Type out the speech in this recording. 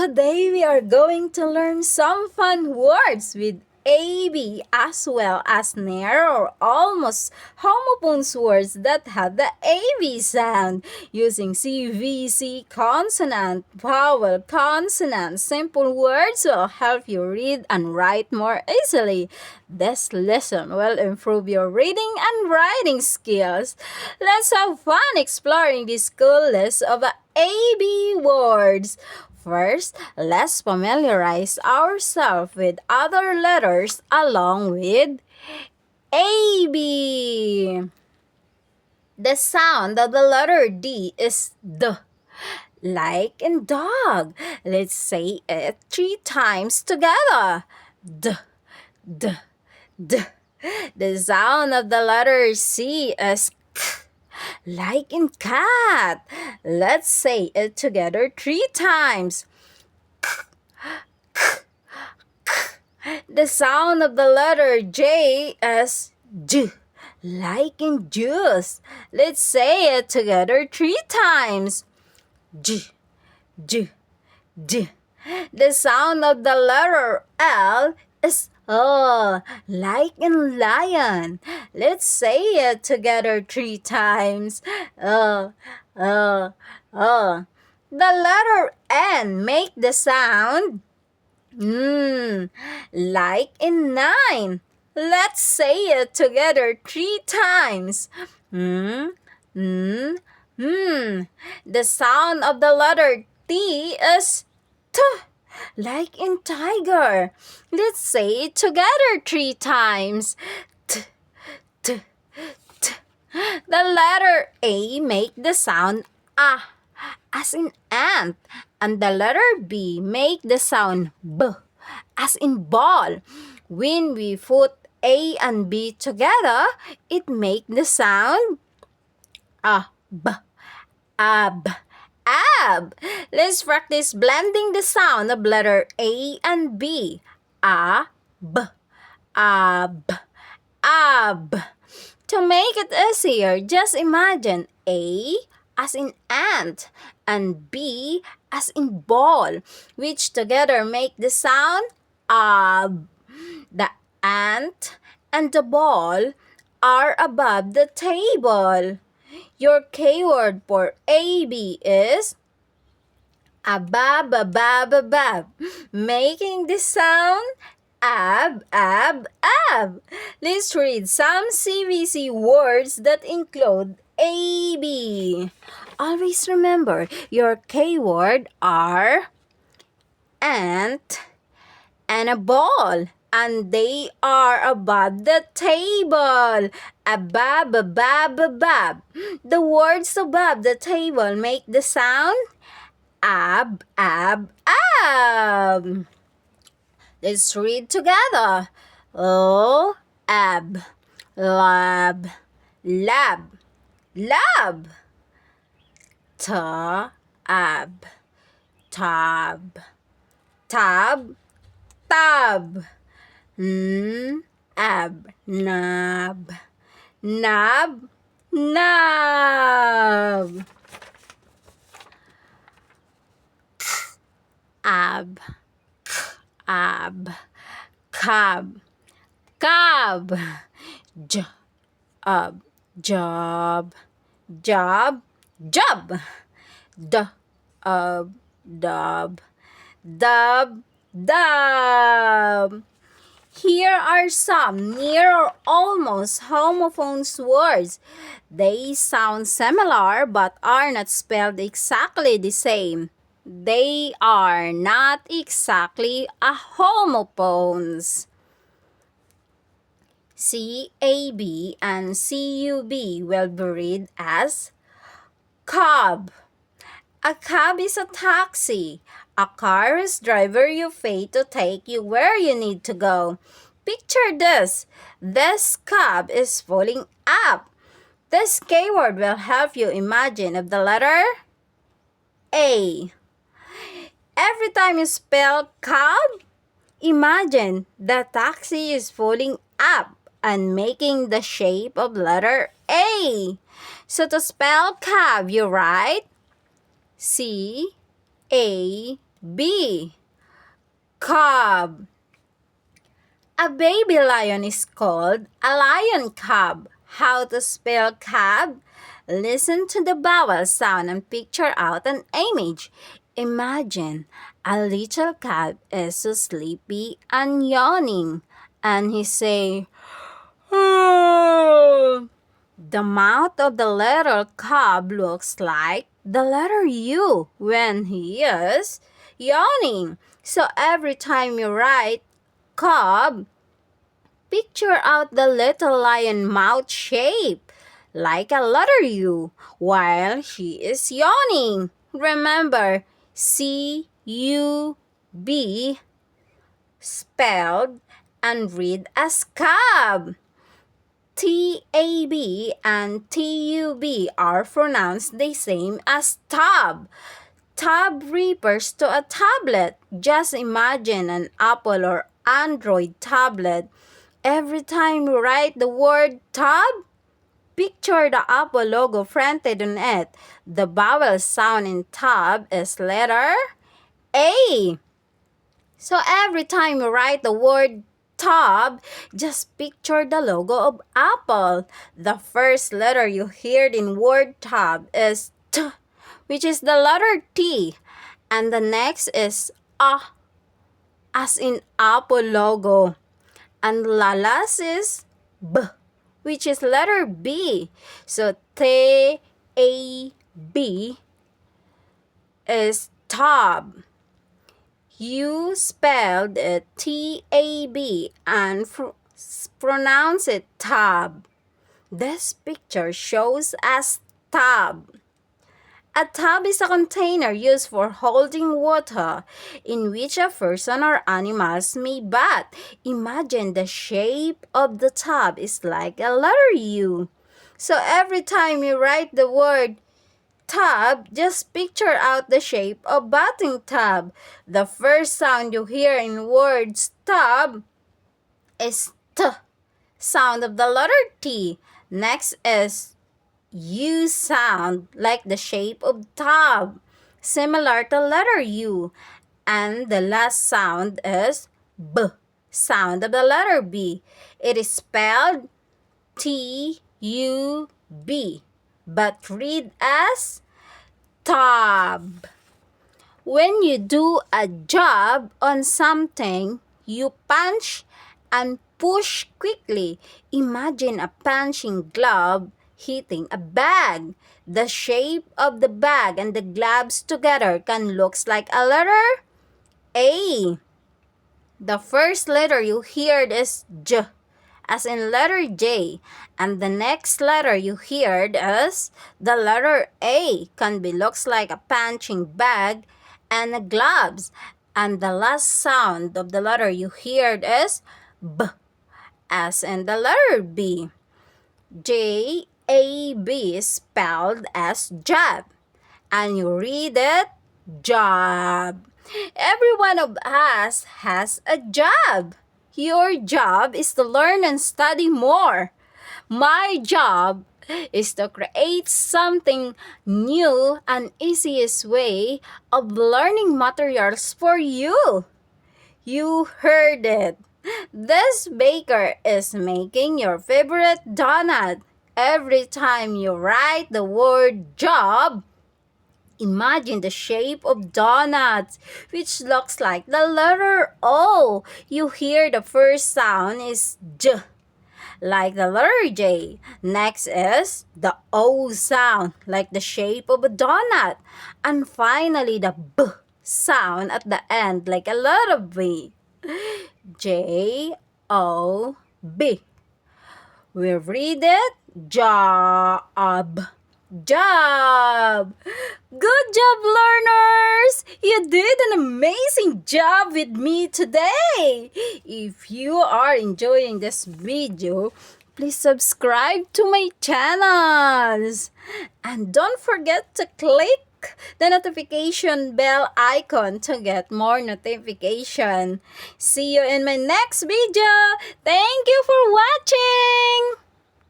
Today we are going to learn some fun words with AB as well as near or almost homophones words that have the AB sound using CVC consonant, vowel, consonant. Simple words will help you read and write more easily. This lesson will improve your reading and writing skills. Let's have fun exploring this cool list of AB words. First, let's familiarize ourselves with other letters along with AB. The sound of the letter D is D, like in dog. Let's say it 3 times together. D, D, D. The sound of the letter C is K, like in cat. Let's say it together 3 times. The sound of the letter J is J, like in juice. Let's say it together 3 times. J, J, J. The sound of the letter L is L, like in lion. Let's say it together 3 times. L, L, L. The letter N make the sound like in 9. Let's say it together 3 times. The sound of the letter T is T, like in tiger. Let's say it together 3 times. T, T, T. The letter A make the sound A, as in ant, and the letter B make the sound B, as in ball. When we put A and B together, it make the sound B, ab, ab. Let's practice blending the sound of letter A and B. A, B, ab, ab. To make it easier, just imagine A as in ant and B as in ball, which together make the sound ab. The ant and the ball are above the table. Your keyword for AB is abab, abab, abab, making the sound ab, ab, ab. Let's read some CVC words that include AB. Always remember, your keyword are ant and a ball, and they are above the table. Above, above, above. The words above the table make the sound ab, ab, ab. Let's read together. O, ab, lab, lab, lab. Ta, ab, tab, tab, tab. Ab, nab, nab, nab. Ab, ab, cab, cab. Job, job, job, job. Dub, dub, dub, dub. Here are some near or almost homophones words. They sound similar but are not spelled exactly the same. They are not exactly a homophones. CAB and CUB will be read as cab. A cab is a taxi. A car is driver you pay to take you where you need to go. Picture this. This cab is pulling up. This keyword will help you imagine of the letter A. Every time you spell cab, imagine the taxi is pulling up and making the shape of letter A. So to spell cab, you write C-A-B. B. Cub. A baby lion is called a lion cub. How to spell cub? Listen to the vowel sound and picture out an image. Imagine a little cub is so sleepy and yawning, and he say, "Oh." The mouth of the little cub looks like the letter U when he is yawning. So every time you write cub, picture out the little lion mouth shape like a letter U while she is yawning. Remember, C-U-B spelled and read as cub. T-A-B and T-U-B are pronounced the same as tub. Tab refers to a tablet. Just imagine an Apple or Android tablet. Every time you write the word tab, picture the Apple logo printed on it. The vowel sound in tab is letter A. So every time you write the word tab, just picture the logo of Apple. The first letter you hear in word tab is T, which is the letter T. And the next is A, as in Apple logo. And the last is B, which is letter B. So T-A-B is tab. You spelled it T-A-B and pronounce it tab. This picture shows as tub. A tub is a container used for holding water in which a person or animals may bathe. Imagine the shape of the tub is like a letter U. So every time you write the word tub, just picture out the shape of bathing tub. The first sound you hear in words tub is T, sound of the letter T. Next is U sound, like the shape of tub, similar to letter U. And the last sound is B, sound of the letter B. It is spelled T-U-B, but read as tub. When you do a job on something, you punch and push quickly. Imagine a punching glove hitting a bag. The shape of the bag and the gloves together can look like a letter A. The first letter you hear is J, as in letter J, and the next letter you heard is the letter A, can be looks like a punching bag and a gloves, and the last sound of the letter you heard is B, as in the letter B. J-A-B is spelled as job, and you read it job. Every one of us has a job. Your job is to learn and study more. My job is to create something new and easiest way of learning materials for you. You heard it. This baker is making your favorite donut. Every time you write the word job, imagine the shape of donuts, which looks like the letter O. You hear the first sound is J, like the letter J. Next is the O sound, like the shape of a donut. And finally, the B sound at the end, like a letter B. J-O-B. We read it job. Job! Good job, learners! You did an amazing job with me today! If you are enjoying this video, please subscribe to my channels! And don't forget to click the notification bell icon to get more notification. See you in my next video! Thank you for watching!